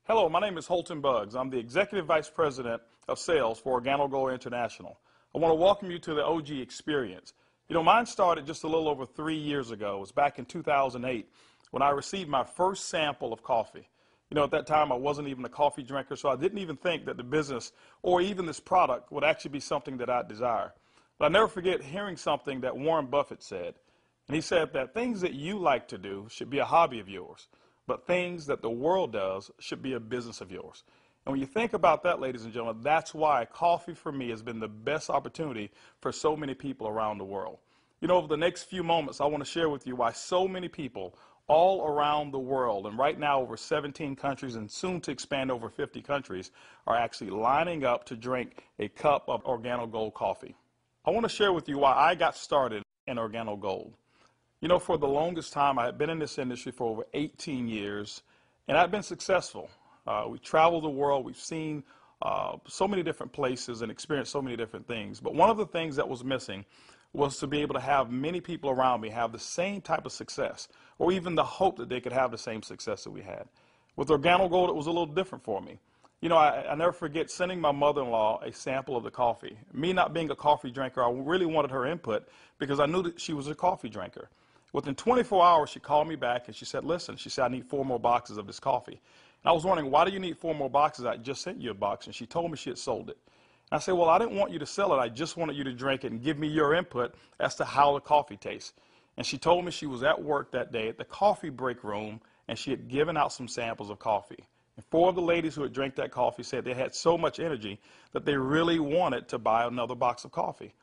Hello, my name is Holton Buggs. I'm the Executive Vice President of Sales for Organo Gold International. I want to welcome you to the OG experience. Mine started just a little over 3 years ago. It was back in 2008 when I received my first sample of coffee. At that time I wasn't even a coffee drinker, so I didn't even think that the business or even this product would actually be something that I'd desire. But I never forget hearing something that Warren Buffett said. And he said that things that you like to do should be a hobby of yours, but things that the world does should be a business of yours. And when you think about that, ladies and gentlemen, that's why coffee for me has been the best opportunity for so many people around the world. Over the next few moments, I want to share with you why so many people all around the world, and right now over 17 countries and soon to expand over 50 countries, are actually lining up to drink a cup of Organo Gold coffee. I want to share with you why I got started in Organo Gold. For the longest time, I had been in this industry for over 18 years, and I've been successful. We traveled the world. We've seen so many different places and experienced so many different things. But one of the things that was missing was to be able to have many people around me have the same type of success, or even the hope that they could have the same success that we had. With Organo Gold, it was a little different for me. I never forget sending my mother-in-law a sample of the coffee. Me not being a coffee drinker, I really wanted her input because I knew that she was a coffee drinker. Within 24 hours, she called me back and she said, listen, she said, I need 4 more boxes of this coffee. And I was wondering, why do you need 4 more boxes? I just sent you a box. And she told me she had sold it. And I said, well, I didn't want you to sell it. I just wanted you to drink it and give me your input as to how the coffee tastes. And she told me she was at work that day at the coffee break room, and she had given out some samples of coffee. And 4 of the ladies who had drank that coffee said they had so much energy that they really wanted to buy another box of coffee.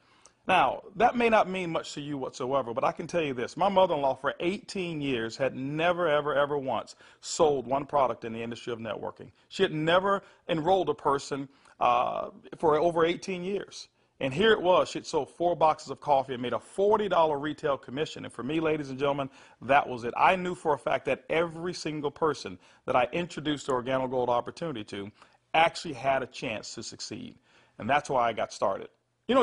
Now, that may not mean much to you whatsoever, but I can tell you this. My mother-in-law for 18 years had never, ever once sold one product in the industry of networking. She had never enrolled a person for over 18 years. And here it was. She had sold 4 boxes of coffee and made a $40 retail commission. And for me, ladies and gentlemen, that was it. I knew for a fact that every single person that I introduced the Organo Gold opportunity to actually had a chance to succeed. And that's why I got started.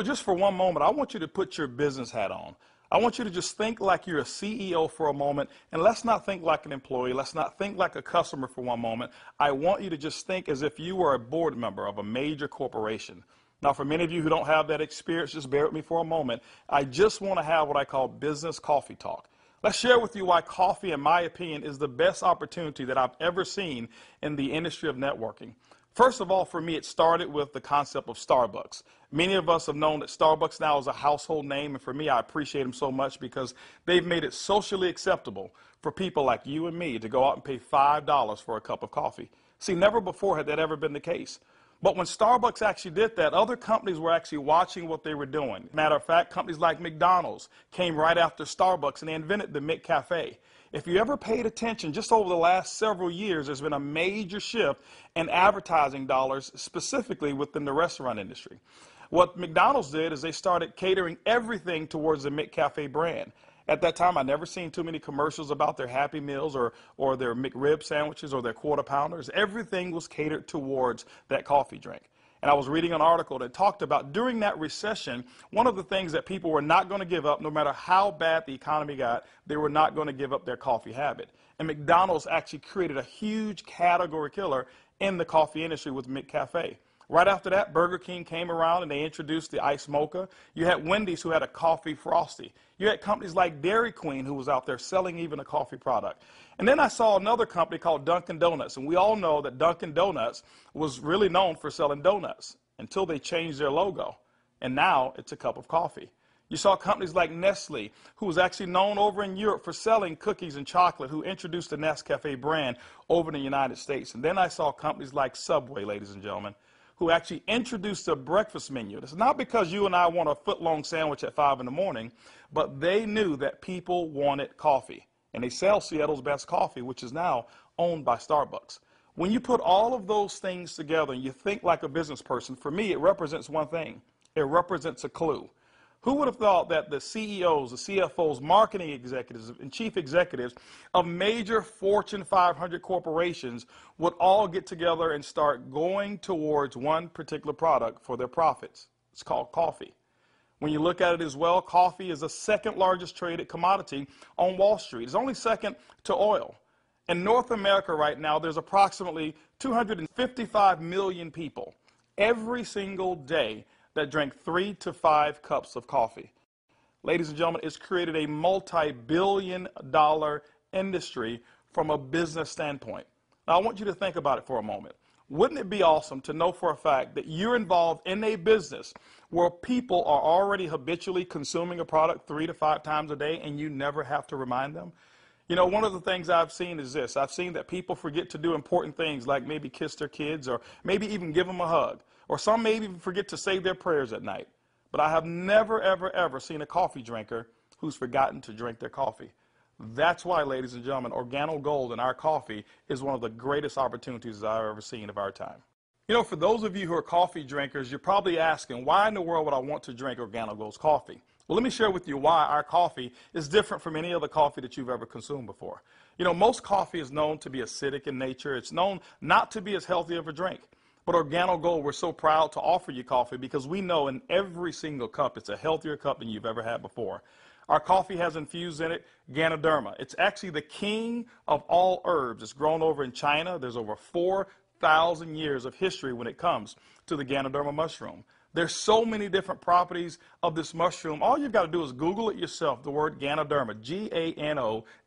Just for one moment, I want you to put your business hat on. I want you to just think like you're a CEO for a moment, and let's not think like an employee. Let's not think like a customer for one moment. I want you to just think as if you were a board member of a major corporation. Now, for many of you who don't have that experience, just bear with me for a moment. I just want to have what I call business coffee talk. Let's share with you why coffee, in my opinion, is the best opportunity that I've ever seen in the industry of networking. First of all, for me, it started with the concept of Starbucks. Many of us have known that Starbucks now is a household name, and for me, I appreciate them so much because they've made it socially acceptable for people like you and me to go out and pay $5 for a cup of coffee. See, never before had that ever been the case. But when Starbucks actually did that, other companies were actually watching what they were doing. Matter of fact, companies like McDonald's came right after Starbucks, and they invented the McCafe. If you ever paid attention, just over the last several years, there's been a major shift in advertising dollars, specifically within the restaurant industry. What McDonald's did is they started catering everything towards the McCafe brand. At that time, I'd never seen too many commercials about their Happy Meals or their McRib sandwiches or their Quarter Pounders. Everything was catered towards that coffee drink. And I was reading an article that talked about during that recession, one of the things that people were not going to give up, no matter how bad the economy got, they were not going to give up their coffee habit. And McDonald's actually created a huge category killer in the coffee industry with McCafe. Right after that, Burger King came around and they introduced the Iced Mocha. You had Wendy's who had a coffee frosty. You had companies like Dairy Queen who was out there selling even a coffee product. And then I saw another company called Dunkin' Donuts. And we all know that Dunkin' Donuts was really known for selling donuts until they changed their logo. And now it's a cup of coffee. You saw companies like Nestle, who was actually known over in Europe for selling cookies and chocolate, who introduced the Nescafe brand over in the United States. And then I saw companies like Subway, ladies and gentlemen, who actually introduced a breakfast menu. It's not because you and I want a foot-long sandwich at 5 in the morning, but they knew that people wanted coffee. And they sell Seattle's best coffee, which is now owned by Starbucks. When you put all of those things together and you think like a business person, for me, it represents one thing. It represents a clue. Who would have thought that the CEOs, the CFOs, marketing executives, and chief executives of major Fortune 500 corporations would all get together and start going towards one particular product for their profits? It's called coffee. When you look at it as well, coffee is the second largest traded commodity on Wall Street. It's only second to oil. In North America right now, there's approximately 255 million people every single day that drink 3 to 5 cups of coffee. Ladies and gentlemen, it's created a multi-billion-dollar industry from a business standpoint. Now, I want you to think about it for a moment. Wouldn't it be awesome to know for a fact that you're involved in a business where people are already habitually consuming a product 3 to 5 times a day and you never have to remind them? You know, one of the things I've seen is this. I've seen that people forget to do important things like maybe kiss their kids or maybe even give them a hug. Or some maybe even forget to say their prayers at night. But I have never, ever, ever seen a coffee drinker who's forgotten to drink their coffee. That's why, ladies and gentlemen, Organo Gold in our coffee is one of the greatest opportunities I've ever seen of our time. You know, for those of you who are coffee drinkers, you're probably asking, why in the world would I want to drink Organo Gold's coffee? Well, let me share with you why our coffee is different from any other coffee that you've ever consumed before. You know, most coffee is known to be acidic in nature. It's known not to be as healthy of a drink. But Organo Gold, we're so proud to offer you coffee because we know in every single cup it's a healthier cup than you've ever had before. Our coffee has infused in it Ganoderma. It's actually the king of all herbs. It's grown over in China. There's over 4,000 years of history when it comes to the Ganoderma mushroom. There's so many different properties of this mushroom. All you've got to do is Google it yourself, the word Ganoderma,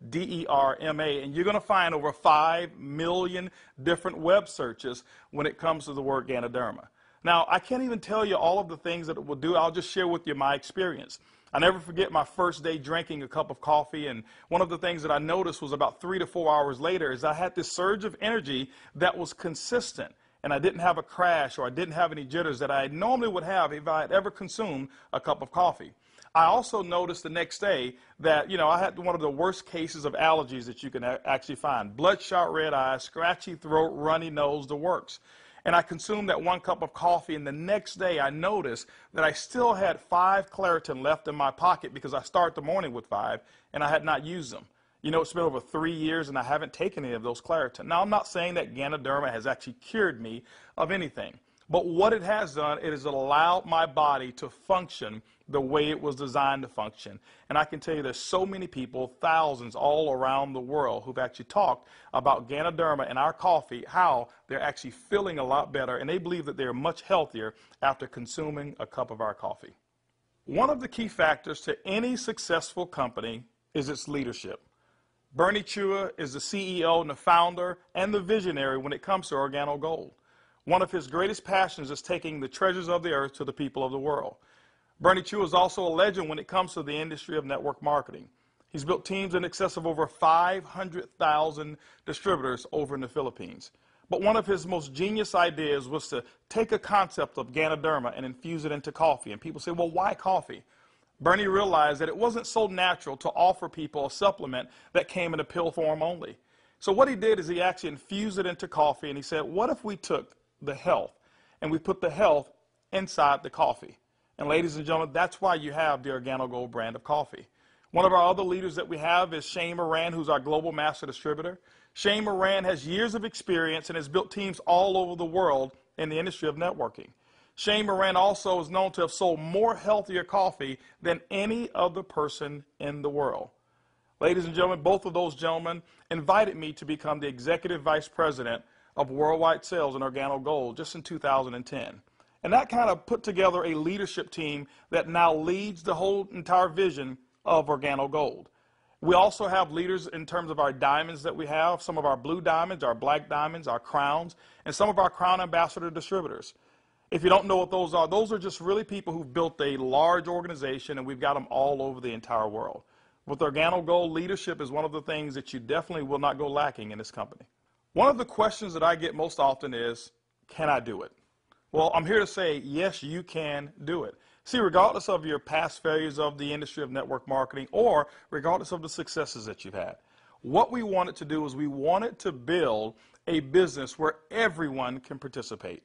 Ganoderma, and you're going to find over 5 million different web searches when it comes to the word Ganoderma. Now, I can't even tell you all of the things that it will do. I'll just share with you my experience. I never forget my first day drinking a cup of coffee, and one of the things that I noticed was about 3 to 4 hours later is I had this surge of energy that was consistent. And I didn't have a crash or I didn't have any jitters that I normally would have if I had ever consumed a cup of coffee. I also noticed the next day that, you know, I had one of the worst cases of allergies that you can actually find. Bloodshot red eyes, scratchy throat, runny nose, the works. And I consumed that 1 cup of coffee, and the next day I noticed that I still had 5 Claritin left in my pocket because I start the morning with 5 and I had not used them. You know, it's been over 3 years and I haven't taken any of those Claritin. Now, I'm not saying that Ganoderma has actually cured me of anything. But what it has done, it has allowed my body to function the way it was designed to function. And I can tell you there's so many people, thousands all around the world, who've actually talked about Ganoderma and our coffee, how they're actually feeling a lot better. And they believe that they're much healthier after consuming a cup of our coffee. One of the key factors to any successful company is its leadership. Bernie Chua is the CEO and the founder and the visionary when it comes to Organo Gold. One of his greatest passions is taking the treasures of the earth to the people of the world. Bernie Chua is also a legend when it comes to the industry of network marketing. He's built teams in excess of over 500,000 distributors over in the Philippines. But one of his most genius ideas was to take a concept of Ganoderma and infuse it into coffee. And people say, well, why coffee? Bernie realized that it wasn't so natural to offer people a supplement that came in a pill form only. So what he did is he actually infused it into coffee, and he said, what if we took the health and we put the health inside the coffee? And ladies and gentlemen, that's why you have the Organo Gold brand of coffee. One of our other leaders that we have is Shane Moran, who's our global master distributor. Shane Moran has years of experience and has built teams all over the world in the industry of networking. Shane Moran also is known to have sold more healthier coffee than any other person in the world. Ladies and gentlemen, both of those gentlemen invited me to become the Executive Vice President of Worldwide Sales in Organo Gold just in 2010. And that kind of put together a leadership team that now leads the whole entire vision of Organo Gold. We also have leaders in terms of our diamonds that we have, some of our blue diamonds, our black diamonds, our crowns, and some of our crown ambassador distributors. If you don't know what those are just really people who've built a large organization, and we've got them all over the entire world. With Organo Gold, leadership is one of the things that you definitely will not go lacking in this company. One of the questions that I get most often is, can I do it? Well, I'm here to say, yes, you can do it. See, regardless of your past failures of the industry of network marketing or regardless of the successes that you've had, what we wanted to do is we wanted to build a business where everyone can participate.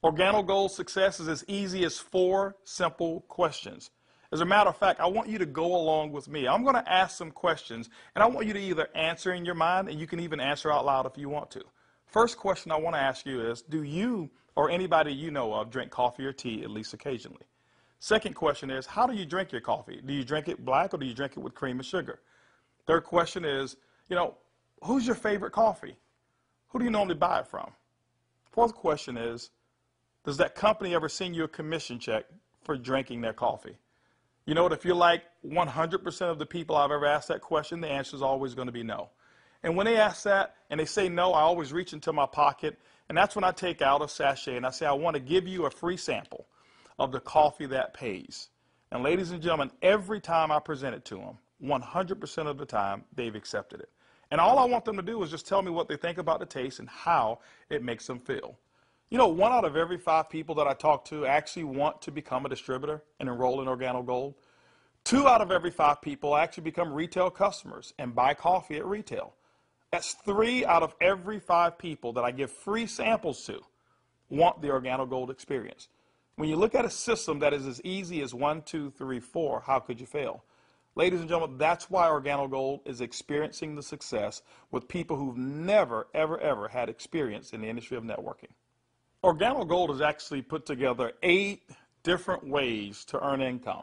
Organo Gold's success is as easy as 4 simple questions. As a matter of fact, I want you to go along with me. I'm going to ask some questions, and I want you to either answer in your mind, and you can even answer out loud if you want to. First question I want to ask you is, do you or anybody you know of drink coffee or tea at least occasionally? Second question is, how do you drink your coffee? Do you drink it black or do you drink it with cream and sugar? Third question is, Who's your favorite coffee? Who do you normally buy it from? Fourth question is, does that company ever send you a commission check for drinking their coffee? You know what, if you're like 100% of the people I've ever asked that question, the answer is always going to be no. And when they ask that and they say no, I always reach into my pocket, and that's when I take out a sachet and I say, I want to give you a free sample of the coffee that pays. And ladies and gentlemen, every time I present it to them, 100% of the time, they've accepted it. And all I want them to do is just tell me what they think about the taste and how it makes them feel. You know, 1 out of every 5 people that I talk to actually want to become a distributor and enroll in Organo Gold. 2 out of every 5 people actually become retail customers and buy coffee at retail. That's 3 out of every 5 people that I give free samples to want the Organo Gold experience. When you look at a system that is as easy as 1, 2, 3, 4, how could you fail? Ladies and gentlemen, that's why Organo Gold is experiencing the success with people who've never, ever had experience in the industry of networking. Organo Gold has actually put together 8 different ways to earn income.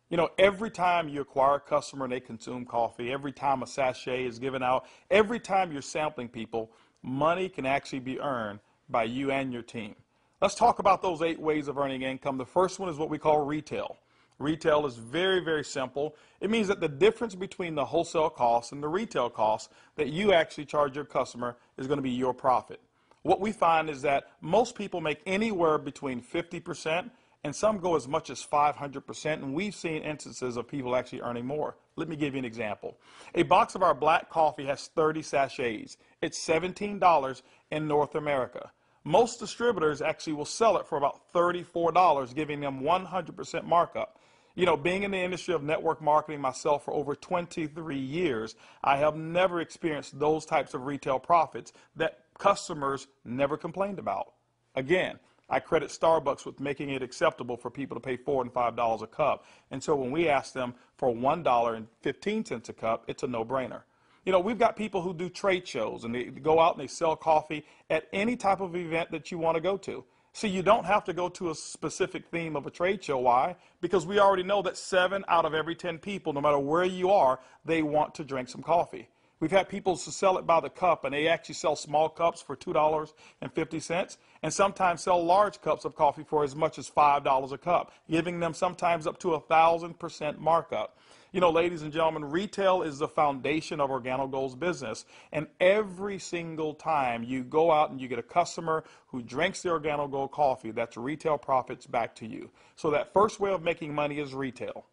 You know, every time you acquire a customer and they consume coffee, every time a sachet is given out, every time you're sampling people, money can actually be earned by you and your team. Let's talk about those 8 ways of earning income. The first one is what we call retail. Retail is very simple. It means that the difference between the wholesale cost and the retail cost that you actually charge your customer is going to be your profit. What we find is that most people make anywhere between 50% and some go as much as 500%, and we've seen instances of people actually earning more. Let me give you an example. A box of our black coffee has 30 sachets. It's $17 in North America. Most distributors actually will sell it for about $34, giving them 100% markup. You know, being in the industry of network marketing myself for over 23 years, I have never experienced those types of retail profits that customers never complained about. Again, I credit Starbucks with making it acceptable for people to pay $4 and $5 a cup. And so when we ask them for $1.15 a cup, it's a no-brainer. You know, we've got people who do trade shows and they go out and they sell coffee at any type of event that you want to go to. See, you don't have to go to a specific theme of a trade show. Why? Because we already know that 7 out of every 10 people, no matter where you are, they want to drink some coffee. We've had people to sell it by the cup, and they actually sell small cups for $2.50, and sometimes sell large cups of coffee for as much as $5 a cup, giving them sometimes up to 1,000% markup. You know, ladies and gentlemen, retail is the foundation of Organo Gold's business, and every single time you go out and you get a customer who drinks the Organo Gold coffee, that's retail profits back to you. So that first way of making money is retail.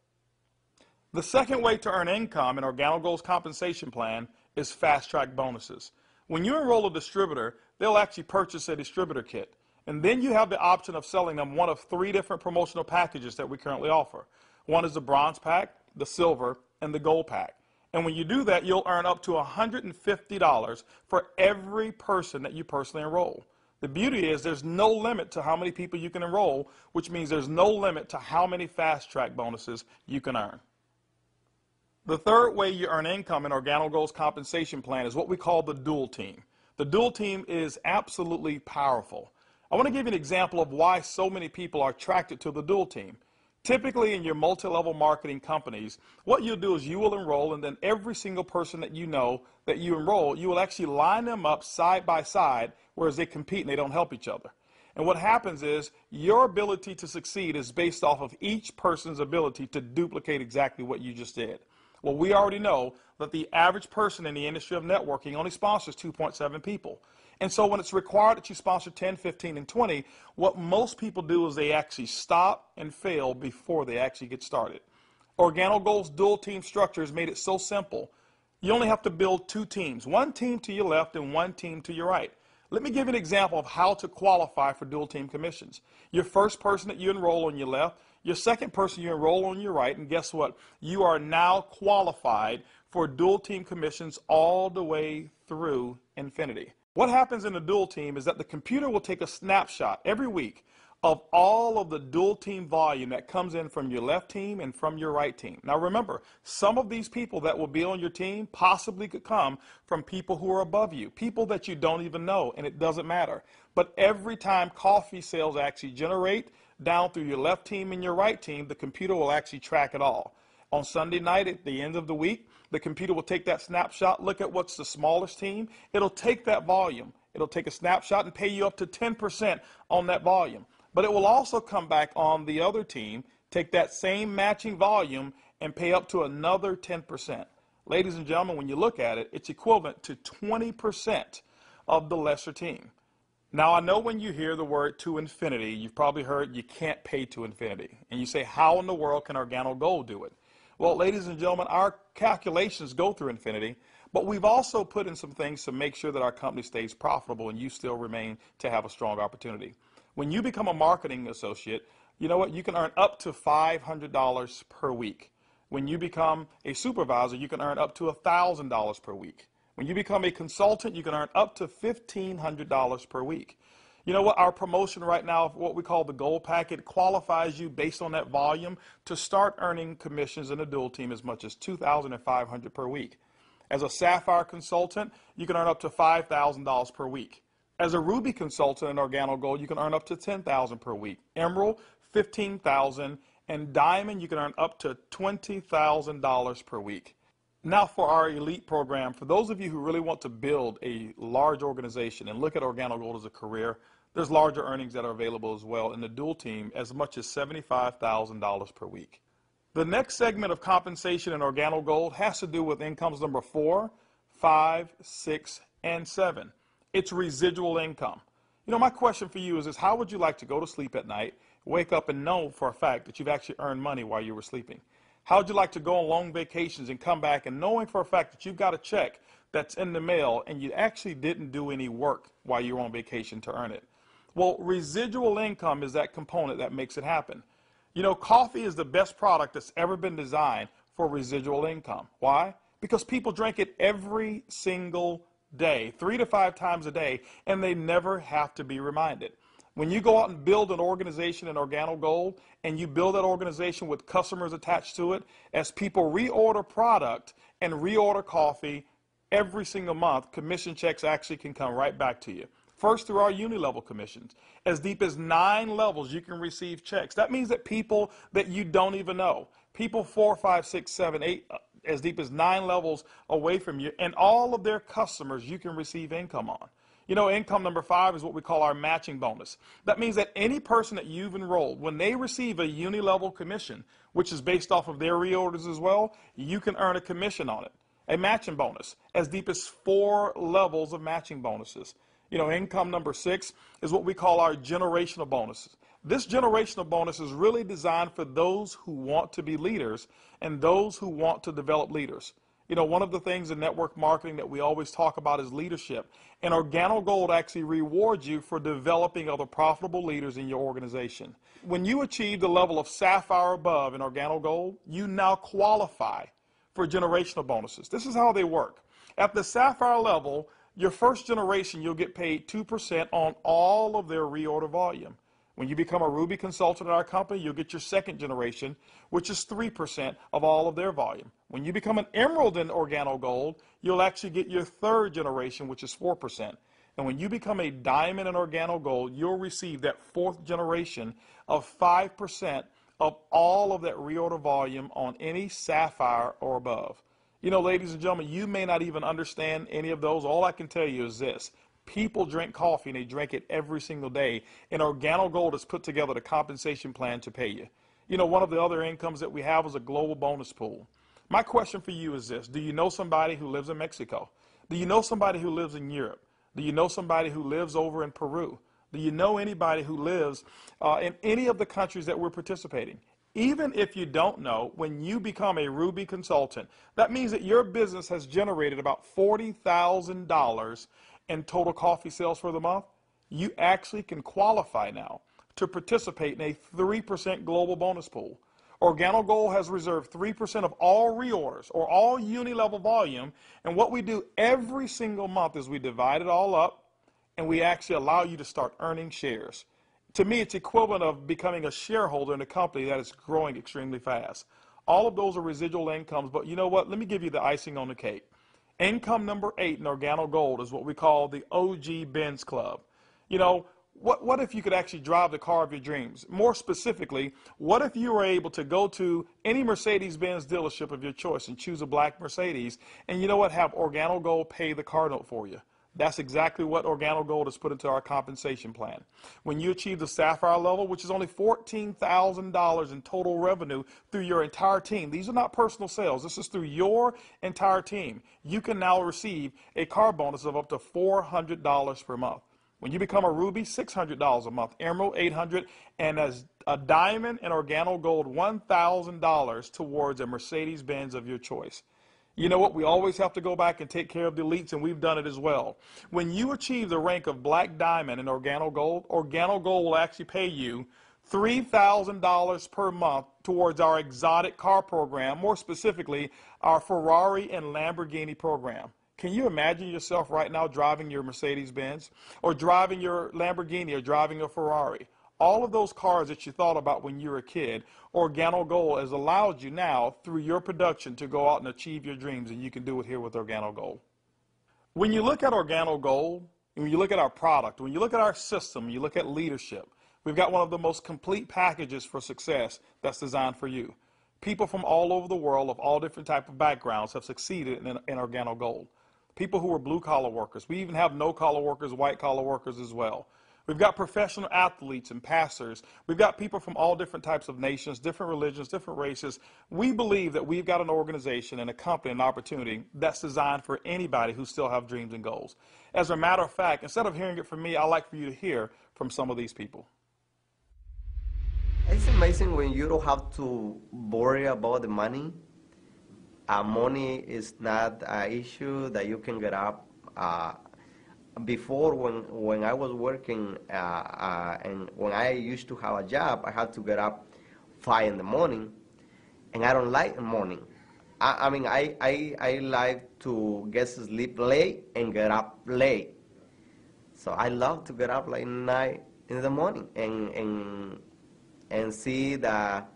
The second way to earn income in Organo Gold's compensation plan is fast-track bonuses. When you enroll a distributor, they'll actually purchase a distributor kit. And then you have the option of selling them one of 3 different promotional packages that we currently offer. One is the bronze pack, the silver, and the gold pack. And when you do that, you'll earn up to $150 for every person that you personally enroll. The beauty is there's no limit to how many people you can enroll, which means there's no limit to how many fast-track bonuses you can earn. The third way you earn income in Organo Gold's compensation plan is what we call the dual team. The dual team is absolutely powerful. I want to give you an example of why so many people are attracted to the dual team. Typically in your multi-level marketing companies, what you'll do is you will enroll, and then every single person that you know that you enroll, you will actually line them up side by side, whereas they compete and they don't help each other. And what happens is your ability to succeed is based off of each person's ability to duplicate exactly what you just did. Well, we already know that the average person in the industry of networking only sponsors 2.7 people. And so when it's required that you sponsor 10, 15, and 20, what most people do is they actually stop and fail before they actually get started. Organo Gold's dual team structure has made it so simple. You only have to build 2 teams, 1 team to your left and 1 team to your right. Let me give you an example of how to qualify for dual team commissions. Your first person that you enroll on your left, your second person you enroll on your right, and guess what? You are now qualified for dual team commissions all the way through infinity. What happens in a dual team is that the computer will take a snapshot every week of all of the dual team volume that comes in from your left team and from your right team. Now remember, some of these people that will be on your team possibly could come from people who are above you, people that you don't even know, and it doesn't matter. But every time coffee sales actually generate down through your left team and your right team, the computer will actually track it all. On Sunday night at the end of the week, the computer will take that snapshot, look at what's the smallest team. It'll take that volume. It'll take a snapshot and pay you up to 10% on that volume. But it will also come back on the other team, take that same matching volume and pay up to another 10%. Ladies and gentlemen, when you look at it, it's equivalent to 20% of the lesser team. Now, I know when you hear the word to infinity, you've probably heard you can't pay to infinity. And you say, how in the world can Organo Gold do it? Well, ladies and gentlemen, our calculations go through infinity, but we've also put in some things to make sure that our company stays profitable and you still remain to have a strong opportunity. When you become a marketing associate, you know what? You can earn up to $500 per week. When you become a supervisor, you can earn up to $1,000 per week. When you become a consultant, you can earn up to $1,500 per week. You know what? Our promotion right now, what we call the Gold Packet, qualifies you based on that volume to start earning commissions in a dual team as much as $2,500 per week. As a Sapphire consultant, you can earn up to $5,000 per week. As a Ruby consultant in Organo Gold, you can earn up to $10,000 per week. Emerald, $15,000, and Diamond, you can earn up to $20,000 per week. Now for our elite program, for those of you who really want to build a large organization and look at Organo Gold as a career, there's larger earnings that are available as well in the dual team, as much as $75,000 per week. The next segment of compensation in Organo Gold has to do with incomes number 4, 5, 6, and 7. It's residual income. You know, my question for you is this: how would you like to go to sleep at night, wake up and know for a fact that you've actually earned money while you were sleeping? How would you like to go on long vacations and come back and knowing for a fact that you've got a check that's in the mail and you actually didn't do any work while you were on vacation to earn it? Well, residual income is that component that makes it happen. You know, coffee is the best product that's ever been designed for residual income. Why? Because people drink it every single day, 3 to 5 times a day, and they never have to be reminded. When you go out and build an organization in Organo Gold and you build that organization with customers attached to it, as people reorder product and reorder coffee every single month, commission checks actually can come right back to you. First, through our uni-level commissions. As deep as 9 levels, you can receive checks. That means that people that you don't even know, people 4, 5, 6, 7, 8, as deep as 9 levels away from you, and all of their customers you can receive income on. You know, income number 5 is what we call our matching bonus. That means that any person that you've enrolled, when they receive a uni-level commission, which is based off of their reorders as well, you can earn a commission on it. A matching bonus, as deep as 4 levels of matching bonuses. You know, income number 6 is what we call our generational bonuses. This generational bonus is really designed for those who want to be leaders and those who want to develop leaders. You know, one of the things in network marketing that we always talk about is leadership. And Organo Gold actually rewards you for developing other profitable leaders in your organization. When you achieve the level of Sapphire above in Organo Gold, you now qualify for generational bonuses. This is how they work. At the Sapphire level, your first generation, you'll get paid 2% on all of their reorder volume. When you become a Ruby consultant at our company, you'll get your second generation, which is 3% of all of their volume. When you become an Emerald in Organo Gold, you'll actually get your third generation, which is 4%. And when you become a Diamond in Organo Gold, you'll receive that fourth generation of 5% of all of that reorder volume on any Sapphire or above. You know, ladies and gentlemen, you may not even understand any of those. All I can tell you is this: people drink coffee and they drink it every single day. And Organo Gold has put together the compensation plan to pay you. You know, one of the other incomes that we have is a global bonus pool. My question for you is this: do you know somebody who lives in Mexico? Do you know somebody who lives in Europe? Do you know somebody who lives over in Peru? Do you know anybody who lives in any of the countries that we're participating? Even if you don't know, when you become a Ruby consultant, that means that your business has generated about $40,000 in total coffee sales for the month. You actually can qualify now to participate in a 3% global bonus pool. Organo Gold has reserved 3% of all reorders or all uni-level volume, and what we do every single month is we divide it all up and we actually allow you to start earning shares. To me, it's equivalent of becoming a shareholder in a company that is growing extremely fast. All of those are residual incomes, but you know what? Let me give you the icing on the cake. Income number 8 in Organo Gold is what we call the OG Benz Club. You know, what if you could actually drive the car of your dreams? More specifically, what if you were able to go to any Mercedes-Benz dealership of your choice and choose a black Mercedes, and you know what, have Organo Gold pay the car note for you? That's exactly what Organo Gold has put into our compensation plan. When you achieve the Sapphire level, which is only $14,000 in total revenue through your entire team, these are not personal sales, this is through your entire team, you can now receive a car bonus of up to $400 per month. When you become a Ruby, $600 a month, Emerald, $800, and as a Diamond and Organo Gold, $1,000 towards a Mercedes-Benz of your choice. You know what? We always have to go back and take care of the elites, and we've done it as well. When you achieve the rank of Black Diamond in Organo Gold will actually pay you $3,000 per month towards our exotic car program, more specifically, our Ferrari and Lamborghini program. Can you imagine yourself right now driving your Mercedes-Benz, or driving your Lamborghini, or driving a Ferrari? All of those cars that you thought about when you were a kid, Organo Gold has allowed you now, through your production, to go out and achieve your dreams, and you can do it here with Organo Gold. When you look at Organo Gold, and when you look at our product, when you look at our system, you look at leadership, we've got one of the most complete packages for success that's designed for you. People from all over the world of all different types of backgrounds have succeeded in Organo Gold. People who are blue-collar workers. We even have no-collar workers, white-collar workers as well. We've got professional athletes and pastors. We've got people from all different types of nations, different religions, different races. We believe that we've got an organization and a company, an opportunity that's designed for anybody who still have dreams and goals. As a matter of fact, instead of hearing it from me, I'd like for you to hear from some of these people. It's amazing when you don't have to worry about the money. Money is not an issue that you can get up. Before, when I was working and when I used to have a job, I had to get up 5 in the morning, and I don't like the morning. I mean, I like to get to sleep late and get up late. So I love to get up like 9 in the morning and see that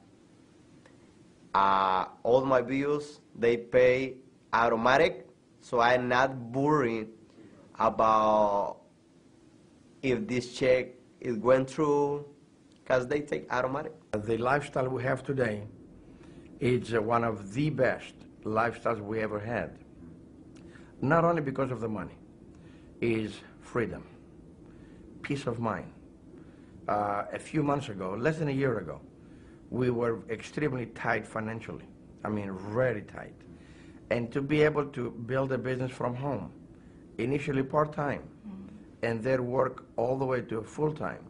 all my bills, they pay automatic, so I'm not worried about if this check is going through, because they take automatic. The lifestyle we have today is one of the best lifestyles we ever had. Not only because of the money, is freedom, peace of mind. A few months ago, less than a year ago, we were extremely tight financially. I mean, really tight. And to be able to build a business from home, initially part-time, and then work all the way to full-time,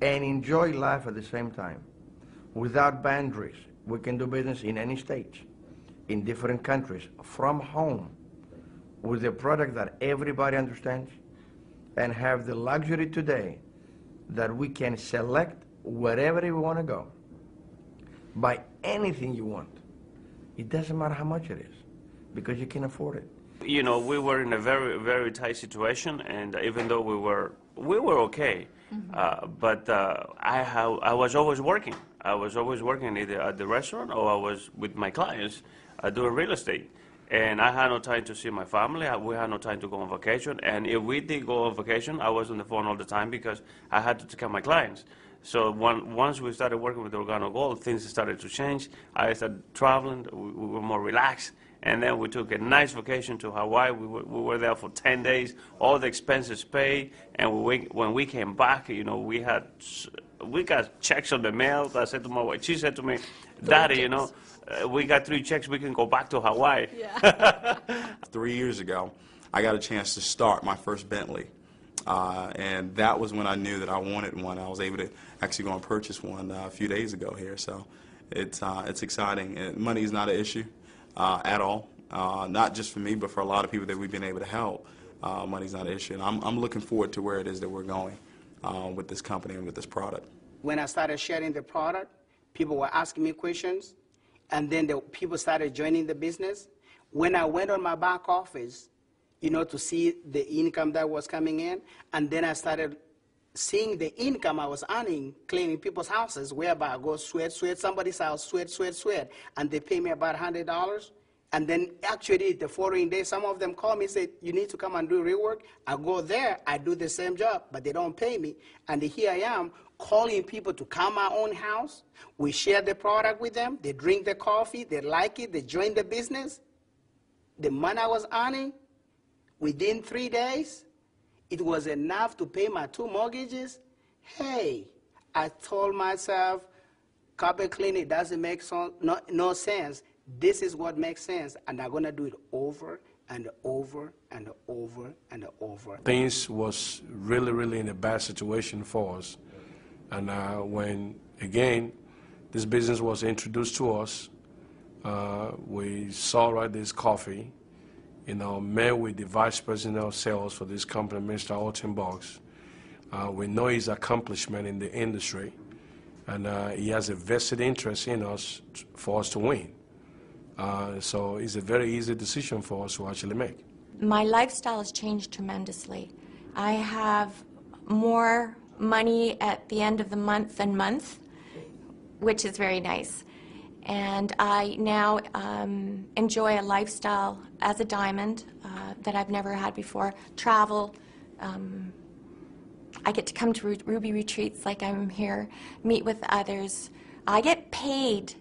and enjoy life at the same time, without boundaries. We can do business in any state, in different countries, from home, with a product that everybody understands, and have the luxury today that we can select wherever we want to go, buy anything you want. It doesn't matter how much it is, because you can afford it. You know, we were in a very, very tight situation, and even though we were okay, but I was always working. I was always working either at the restaurant or I was with my clients doing real estate. And I had no time to see my family. We had no time to go on vacation. And if we did go on vacation, I was on the phone all the time because I had to take care of my clients. So once we started working with Organo Gold, things started to change. I started traveling. We were more relaxed. And then we took a nice vacation to Hawaii. We were there for 10 days, all the expenses paid. And when we came back, you know, we got checks on the mail. I said to my wife, she said to me, Daddy, you know, we got 3 checks, we can go back to Hawaii. Yeah. 3 years ago, I got a chance to start my first Bentley. And that was when I knew that I wanted one. I was able to actually go and purchase one a few days ago here. So it's exciting. And money is not an issue at all. Not just for me, but for a lot of people that we've been able to help. Money's not an issue. And I'm looking forward to where it is that we're going with this company and with this product. When I started sharing the product, people were asking me questions, and then the people started joining the business. When I went on my back office, you know, to see the income that was coming in, and then I started seeing the income I was earning cleaning people's houses, whereby I go sweat somebody's house, sweat, and they pay me about $100. And then actually the following day, some of them call me and say, you need to come and do rework. I go there, I do the same job, but they don't pay me. And here I am calling people to come my own house. We share the product with them. They drink the coffee. They like it. They join the business. The money I was earning, within 3 days, it was enough to pay my 2 mortgages. Hey, I told myself, carpet cleaning doesn't make no sense. This is what makes sense, and I'm going to do it over and over and over and over. Things was really, really in a bad situation for us. And when, again, this business was introduced to us, we saw this coffee, met with the vice president of sales for this company, Mr. Holton Buggs. We know his accomplishment in the industry, and he has a vested interest in us for us to win. So it's a very easy decision for us to actually make. My lifestyle has changed tremendously. I have more money at the end of the month than month, which is very nice. And I now enjoy a lifestyle as a diamond that I've never had before. Travel. I get to come to Ruby retreats like I'm here, meet with others. I get paid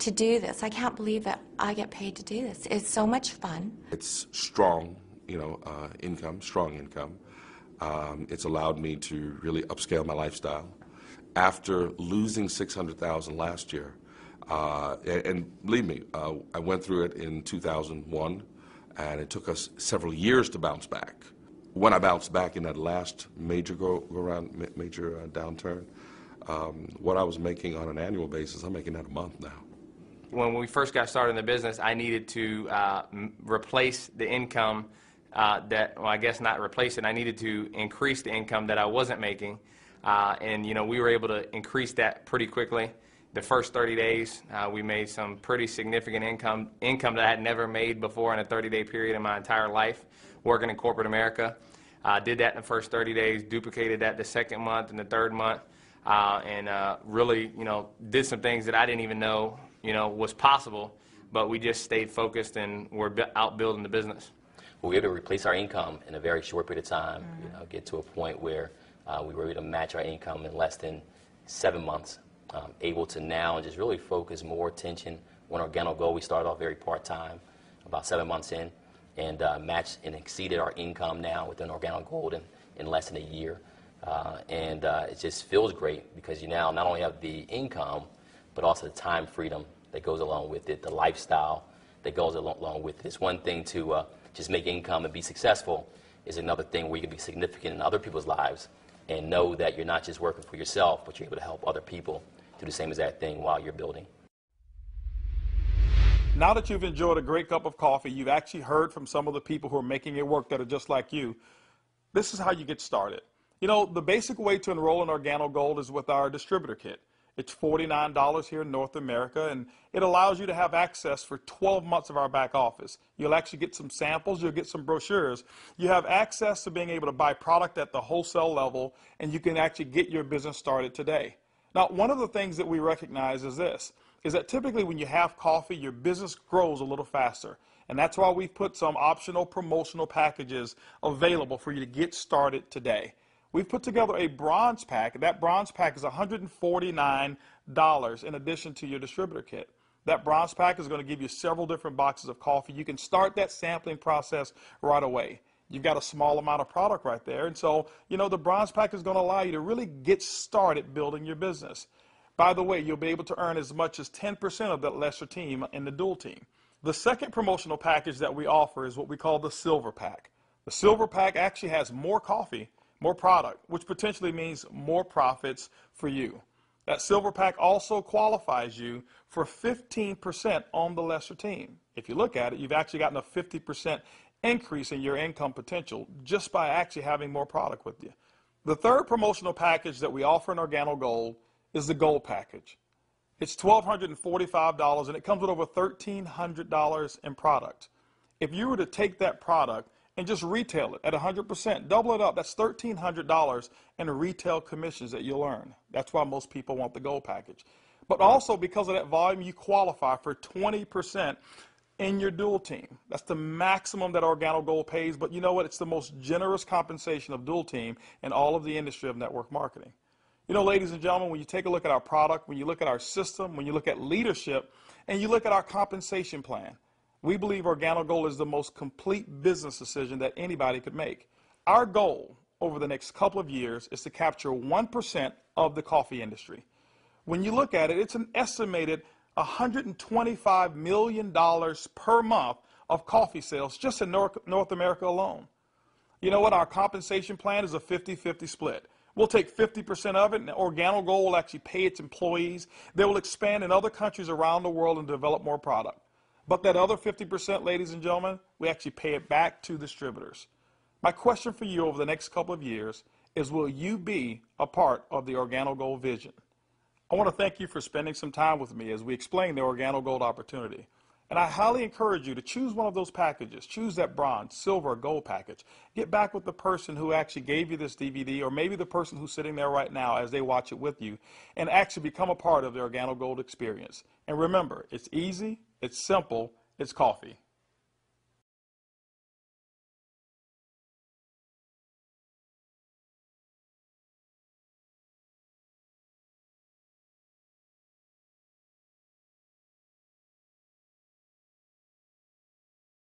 to do this. I can't believe that I get paid to do this. It's so much fun. It's strong, income, strong income. It's allowed me to really upscale my lifestyle. After losing $600,000 last year, and believe me, I went through it in 2001, and it took us several years to bounce back. When I bounced back in that last major downturn, what I was making on an annual basis, I'm making that a month now. When we first got started in the business, I needed to replace the income I guess not replace it. I needed to increase the income that I wasn't making, and we were able to increase that pretty quickly. The first 30 days, we made some pretty significant income that I had never made before in a 30-day period in my entire life working in corporate America. Did that in the first 30 days, duplicated that the second month and the third month, and really, did some things that I didn't even know, was possible, but we just stayed focused and we're out building the business. We were able to replace our income in a very short period of time, get to a point where we were able to match our income in less than 7 months. Able to now just really focus more attention on Organo Gold. We started off very part-time, about 7 months in, and matched and exceeded our income now within Organo Gold in less than a year. And it just feels great because you now not only have the income, but also the time freedom that goes along with it, the lifestyle that goes along with it. It's one thing to just make income and be successful. Is another thing where you can be significant in other people's lives and know that you're not just working for yourself, but you're able to help other people do the same exact thing while you're building. Now that you've enjoyed a great cup of coffee, you've actually heard from some of the people who are making it work that are just like you. This is how you get started. The basic way to enroll in Organo Gold is with our distributor kit. It's $49 here in North America, and it allows you to have access for 12 months of our back office. You'll actually get some samples, you'll get some brochures. You have access to being able to buy product at the wholesale level, and you can actually get your business started today. Now, one of the things that we recognize is that typically when you have coffee, your business grows a little faster. And that's why we've put some optional promotional packages available for you to get started today. We've put together a bronze pack. That bronze pack is $149 in addition to your distributor kit. That bronze pack is going to give you several different boxes of coffee. You can start that sampling process right away. You've got a small amount of product right there. And so, the bronze pack is going to allow you to really get started building your business. By the way, you'll be able to earn as much as 10% of that lesser team in the dual team. The second promotional package that we offer is what we call the silver pack. The silver pack actually has more coffee, more product, which potentially means more profits for you. That silver pack also qualifies you for 15% on the lesser team. If you look at it, you've actually gotten a 50% increase in your income potential just by actually having more product with you. The third promotional package that we offer in Organo Gold is the Gold package. It's $1,245 and it comes with over $1,300 in product. If you were to take that product and just retail it at 100%, double it up, that's $1,300 in retail commissions that you'll earn. That's why most people want the Gold package. But also because of that volume, you qualify for 20% in your dual team. That's the maximum that Organo Gold pays, but you know what? It's the most generous compensation of dual team in all of the industry of network marketing. You know, ladies and gentlemen, when you take a look at our product, when you look at our system, when you look at leadership, and you look at our compensation plan, we believe Organo Gold is the most complete business decision that anybody could make. Our goal over the next couple of years is to capture 1% of the coffee industry. When you look at it, it's an estimated $125 million per month of coffee sales just in North America alone. You know what? Our compensation plan is a 50-50 split. We'll take 50% of it, and Organo Gold will actually pay its employees. They will expand in other countries around the world and develop more product. But that other 50%, ladies and gentlemen, we actually pay it back to distributors. My question for you over the next couple of years is, will you be a part of the Organo Gold vision? I want to thank you for spending some time with me as we explain the Organo Gold opportunity. And I highly encourage you to choose one of those packages. Choose that bronze, silver, or gold package. Get back with the person who actually gave you this DVD, or maybe the person who's sitting there right now as they watch it with you, and actually become a part of the Organo Gold experience. And remember, it's easy, it's simple, it's coffee.